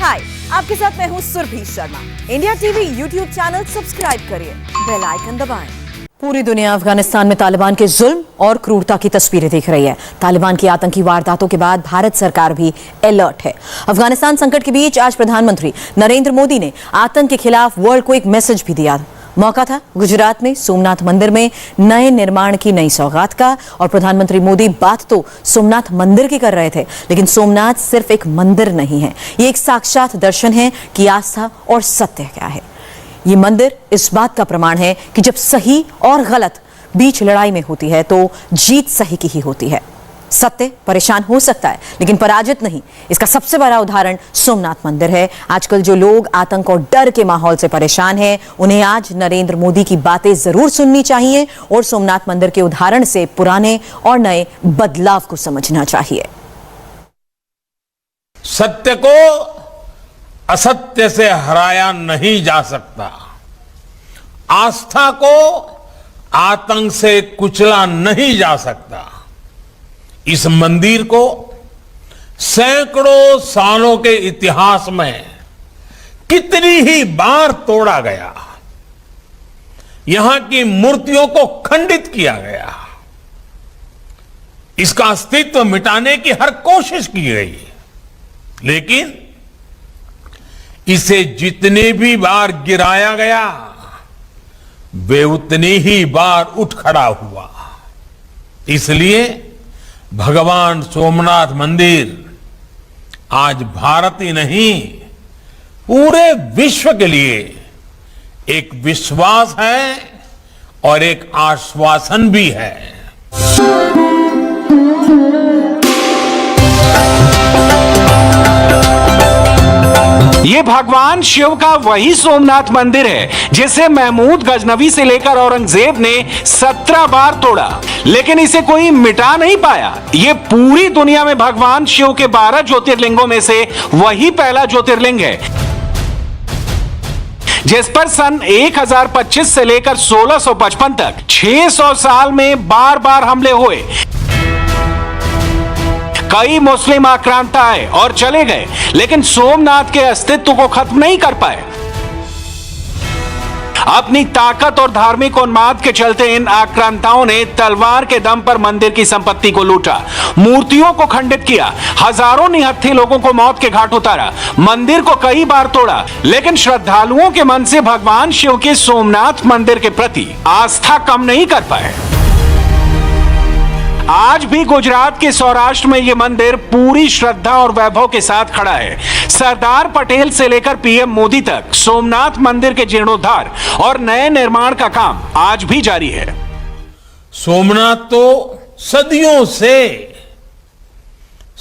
हाय, आपके साथ मैं हूँ Surabhi Sharma. India TV YouTube channel subscribe करिए, बेल आइकन दबाएं। पूरी दुनिया अफगानिस्तान में तालिबान के जुल्म और क्रूरता की तस्वीरें देख रही है। तालिबान की आतंकी वारदातों के बाद भारत सरकार भी अलर्ट है। अफगानिस्तान संकट के बीच आज प्रधानमंत्री नरेंद्र मोदी ने आतंक के खिलाफ वर्ल्ड को एक मैसेज भी दिया। मौका था गुजरात में सोमनाथ मंदिर में नए निर्माण की नई सौगात का, और प्रधानमंत्री मोदी बात तो सोमनाथ मंदिर की कर रहे थे, लेकिन सोमनाथ सिर्फ एक मंदिर नहीं है, ये एक साक्षात दर्शन है कि आस्था और सत्य क्या है। ये मंदिर इस बात का प्रमाण है कि जब सही और गलत बीच लड़ाई में होती है तो जीत सही की ही होती है। सत्य परेशान हो सकता है लेकिन पराजित नहीं। इसका सबसे बड़ा उदाहरण सोमनाथ मंदिर है। आजकल जो लोग आतंक और डर के माहौल से परेशान हैं, उन्हें आज नरेंद्र मोदी की बातें जरूर सुननी चाहिए और सोमनाथ मंदिर के उदाहरण से पुराने और नए बदलाव को समझना चाहिए। सत्य को असत्य से हराया नहीं जा सकता, आस्था को आतंक से कुचला नहीं जा सकता। इस मंदिर को सैकड़ों सालों के इतिहास में कितनी ही बार तोड़ा गया, यहां की मूर्तियों को खंडित किया गया, इसका अस्तित्व मिटाने की हर कोशिश की गई, लेकिन इसे जितनी भी बार गिराया गया वे उतनी ही बार उठ खड़ा हुआ। इसलिए भगवान सोमनाथ मंदिर आज भारत ही नहीं पूरे विश्व के लिए एक विश्वास है और एक आश्वासन भी है। ये भगवान शिव का वही सोमनाथ मंदिर है जिसे महमूद गजनवी से लेकर औरंगजेब ने 17 बार तोड़ा, लेकिन इसे कोई मिटा नहीं पाया। ये पूरी दुनिया में भगवान शिव के 12 ज्योतिर्लिंगों में से वही पहला ज्योतिर्लिंग है जिस पर सन 1025 से लेकर 1655 तक 600 साल में बार बार हमले हुए। कई मुस्लिम आक्रांता आए और चले गए, लेकिन सोमनाथ के अस्तित्व को खत्म नहीं कर पाए। अपनी ताकत और धार्मिक उन्माद के चलते इन आक्रांताओं ने तलवार के दम पर मंदिर की संपत्ति को लूटा, मूर्तियों को खंडित किया, हजारों निहत्थे लोगों को मौत के घाट उतारा, मंदिर को कई बार तोड़ा, लेकिन श्रद्धालुओं के मन से भगवान शिव के सोमनाथ मंदिर के प्रति आस्था कम नहीं कर पाए। आज भी गुजरात के सौराष्ट्र में यह मंदिर पूरी श्रद्धा और वैभव के साथ खड़ा है। सरदार पटेल से लेकर पीएम मोदी तक सोमनाथ मंदिर के जीर्णोद्धार और नए निर्माण का काम आज भी जारी है। सोमनाथ तो सदियों से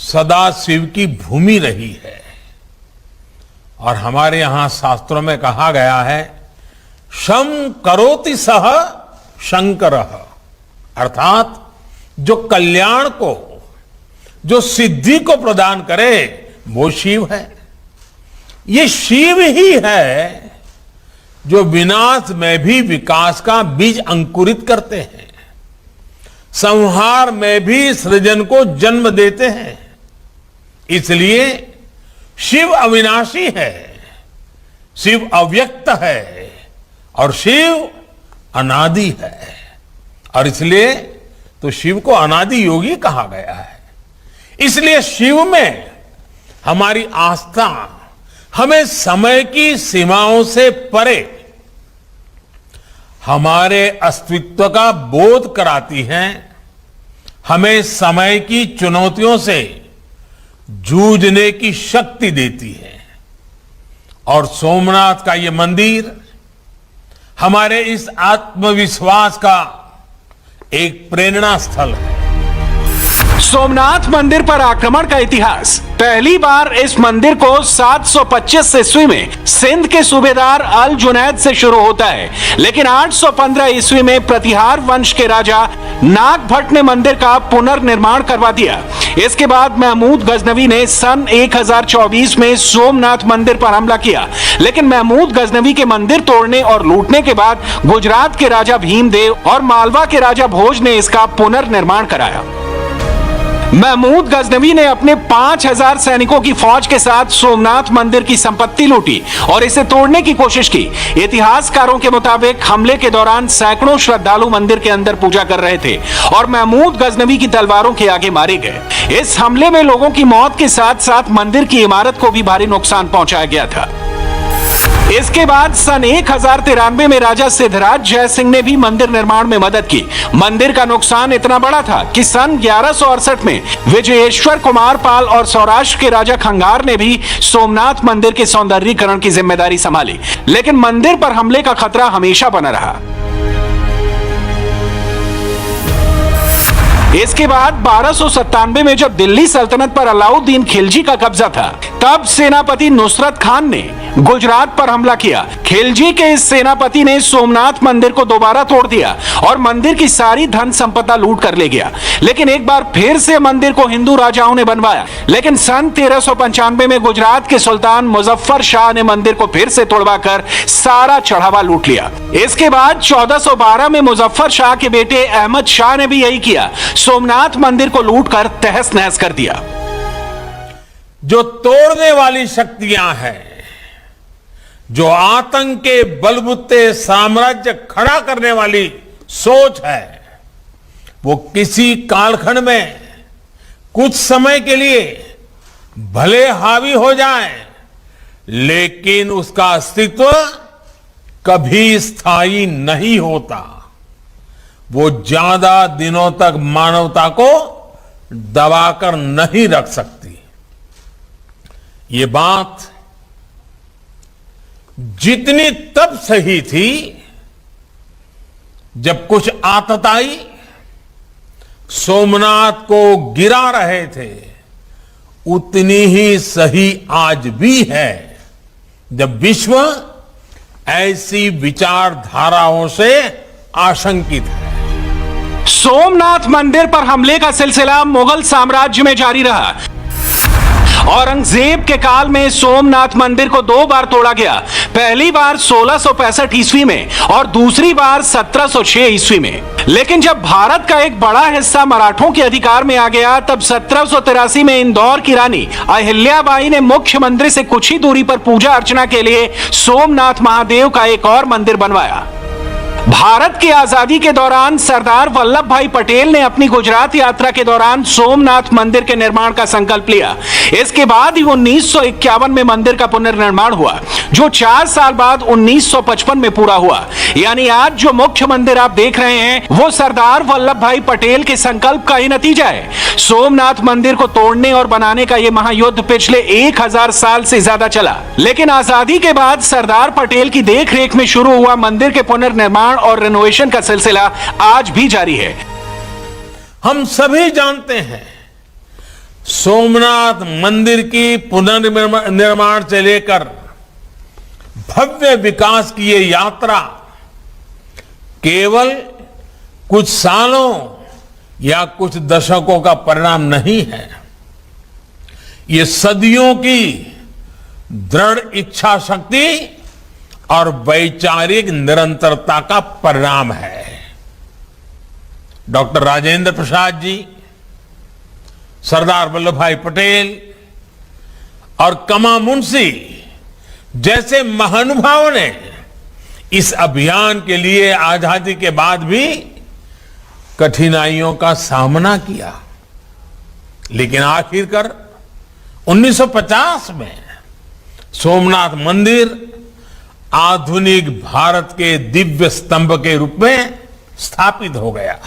सदाशिव की भूमि रही है और हमारे यहां शास्त्रों में कहा गया है, शम करोति सह शंकरः, अर्थात जो कल्याण को, जो सिद्धि को प्रदान करे वो शिव है। ये शिव ही है जो विनाश में भी विकास का बीज अंकुरित करते हैं, संहार में भी सृजन को जन्म देते हैं। इसलिए शिव अविनाशी है, शिव अव्यक्त है और शिव अनादि है, और इसलिए तो शिव को अनादि योगी कहा गया है। इसलिए शिव में हमारी आस्था हमें समय की सीमाओं से परे हमारे अस्तित्व का बोध कराती है, हमें समय की चुनौतियों से जूझने की शक्ति देती है। और सोमनाथ का ये मंदिर हमारे इस आत्मविश्वास का एक प्रेरणा स्थल है। सोमनाथ मंदिर पर आक्रमण का इतिहास पहली बार इस मंदिर को 725 ईस्वी में सिंध के सूबेदार अल जुनैद से शुरू होता है, लेकिन 815 ईस्वी में प्रतिहार वंश के राजा नाग भट्ट ने मंदिर का पुनर्निर्माण करवा दिया। इसके बाद महमूद गजनवी ने सन 1024 में सोमनाथ मंदिर पर हमला किया, लेकिन महमूद गजनवी के मंदिर तोड़ने और लूटने के बाद गुजरात के राजा भीमदेव और मालवा के राजा भोज ने इसका पुनर्निर्माण कराया। महमूद गजनवी ने अपने 5000 सैनिकों की फौज के साथ सोमनाथ मंदिर की संपत्ति लूटी और इसे तोड़ने की कोशिश की। इतिहासकारों के मुताबिक हमले के दौरान सैकड़ों श्रद्धालु मंदिर के अंदर पूजा कर रहे थे और महमूद गजनवी की तलवारों के आगे मारे गए। इस हमले में लोगों की मौत के साथ साथ मंदिर की इमारत को भी भारी नुकसान पहुंचाया गया था। इसके बाद सन 1093 में राजा सिद्धराज जय सिंह ने भी मंदिर निर्माण में मदद की। मंदिर का नुकसान इतना बड़ा था कि सन 1168 में विजयेश्वर कुमार पाल और सौराष्ट्र के राजा खंगार ने भी सोमनाथ मंदिर के सौंदर्यीकरण की जिम्मेदारी संभाली, लेकिन मंदिर पर हमले का खतरा हमेशा बना रहा। इसके बाद 1297 में जब दिल्ली सल्तनत पर अलाउद्दीन खिलजी का कब्जा था, तब सेनापति नुसरत खान ने गुजरात पर हमला किया। खिलजी के इस सेनापति ने सोमनाथ मंदिर को दोबारा तोड़ दिया और मंदिर की सारी धन संपदा लूट कर ले गया। लेकिन एक बार फिर से मंदिर को हिंदू राजाओं ने बनवाया, लेकिन सन 1395 में गुजरात के सुल्तान मुजफ्फर शाह ने मंदिर को फिर से तोड़वाकर सारा चढ़ावा लूट लिया। इसके बाद 1412 में मुजफ्फर शाह के बेटे अहमद शाह ने भी यही किया, सोमनाथ मंदिर को लूटकर तहस नहस कर दिया। जो तोड़ने वाली शक्तियां हैं, जो आतंक के बलबूते साम्राज्य खड़ा करने वाली सोच है, वो किसी कालखंड में कुछ समय के लिए भले हावी हो जाए, लेकिन उसका अस्तित्व कभी स्थायी नहीं होता। वो ज्यादा दिनों तक मानवता को दबाकर नहीं रख सकती। ये बात जितनी तब सही थी जब कुछ आतताई सोमनाथ को गिरा रहे थे, उतनी ही सही आज भी है जब विश्व ऐसी विचारधाराओं से आशंकित है। सोमनाथ मंदिर पर हमले का सिलसिला मुगल साम्राज्य में जारी रहा। औरंगजेब के काल में सोमनाथ मंदिर को 2 बार तोड़ा गया। पहली बार 1665 ईस्वी में और दूसरी बार 1706 ईस्वी में। लेकिन जब भारत का एक बड़ा हिस्सा मराठों के अधिकार में आ गया, तब 1783 में इंदौर की रानी अहिल्याबाई ने मुख्य मंदिर से कुछ ही दूरी पर पूजा अर्चना के लिए सोमनाथ महादेव का एक और मंदिर बनवाया। भारत की आजादी के दौरान सरदार वल्लभ भाई पटेल ने अपनी गुजरात यात्रा के दौरान सोमनाथ मंदिर के निर्माण का संकल्प लिया। इसके बाद ही 1951 में मंदिर का पुनर्निर्माण हुआ, जो 4 साल बाद 1955 में पूरा हुआ। यानी आज जो मुख्य मंदिर आप देख रहे हैं, वो सरदार वल्लभ भाई पटेल के संकल्प का ही नतीजा है। सोमनाथ मंदिर को तोड़ने और बनाने का यह महायुद्ध पिछले 1000 साल से ज्यादा चला, लेकिन आजादी के बाद सरदार पटेल की देखरेख में शुरू हुआ मंदिर के पुनर्निर्माण और रेनोवेशन का सिलसिला आज भी जारी है। हम सभी जानते हैं, सोमनाथ मंदिर की पुनर्निर्माण से लेकर भव्य विकास की ये यात्रा केवल कुछ सालों या कुछ दशकों का परिणाम नहीं है। ये सदियों की दृढ़ इच्छा शक्ति और वैचारिक निरंतरता का परिणाम है। डॉक्टर राजेंद्र प्रसाद जी, सरदार वल्लभ भाई पटेल और कमा मुंशी जैसे महानुभावों ने इस अभियान के लिए आजादी के बाद भी कठिनाइयों का सामना किया, लेकिन आखिरकार 1950 में सोमनाथ मंदिर आधुनिक भारत के दिव्य स्तंभ के रूप में स्थापित हो गया।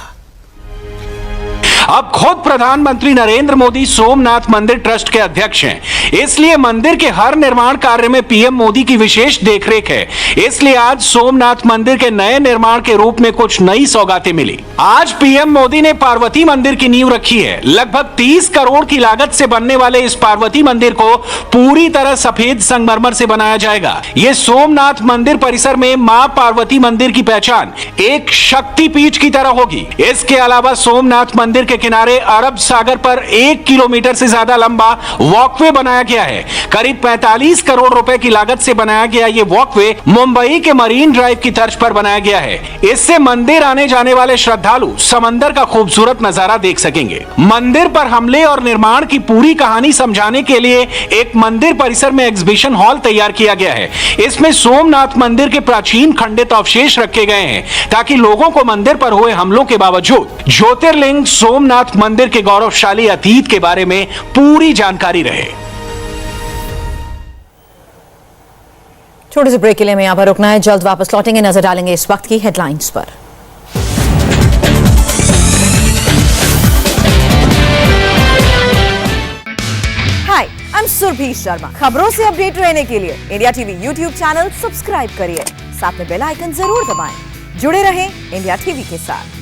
अब खुद प्रधानमंत्री नरेंद्र मोदी सोमनाथ मंदिर ट्रस्ट के अध्यक्ष हैं, इसलिए मंदिर के हर निर्माण कार्य में पीएम मोदी की विशेष देखरेख है। इसलिए आज सोमनाथ मंदिर के नए निर्माण के रूप में कुछ नई सौगातें मिली। आज पीएम मोदी ने पार्वती मंदिर की नींव रखी है। लगभग 30 करोड़ की लागत से बनने वाले इस पार्वती मंदिर को पूरी तरह सफेद संगमरमर से बनाया जाएगा। ये सोमनाथ मंदिर परिसर में मां पार्वती मंदिर की पहचान एक शक्तिपीठ की तरह होगी। इसके अलावा सोमनाथ मंदिर के के किनारे अरब सागर पर 1 किलोमीटर से ज्यादा लंबा वॉकवे बनाया गया है। करीब 45 करोड़ रुपए की लागत से बनाया गया ये वॉकवे मुंबई के मरीन ड्राइव की तर्ज पर बनाया गया है। इससे मंदिर आने जाने वाले श्रद्धालु समंदर का खूबसूरत नजारा देख सकेंगे। मंदिर पर हमले और निर्माण की पूरी कहानी समझाने के लिए एक मंदिर परिसर में एग्जीबिशन हॉल तैयार किया गया है। इसमें सोमनाथ मंदिर के प्राचीन खंडित अवशेष रखे गए हैं ताकि लोगों को मंदिर पर हुए हमलों के बावजूद ज्योतिर्लिंग सोमनाथ मंदिर के गौरवशाली अतीत के बारे में पूरी जानकारी रहे। छोटे से ब्रेक के लिए हमें यहां पर रुकना है, जल्द वापस लौटेंगे, नजर डालेंगे इस वक्त की हेडलाइंस पर। हाय, आई एम सुरभि शर्मा। खबरों से अपडेट रहने के लिए India TV YouTube channel subscribe करिए, साथ में बेल आइकन जरूर दबाएं। जुड़े रहें इंडिया टीवी के साथ।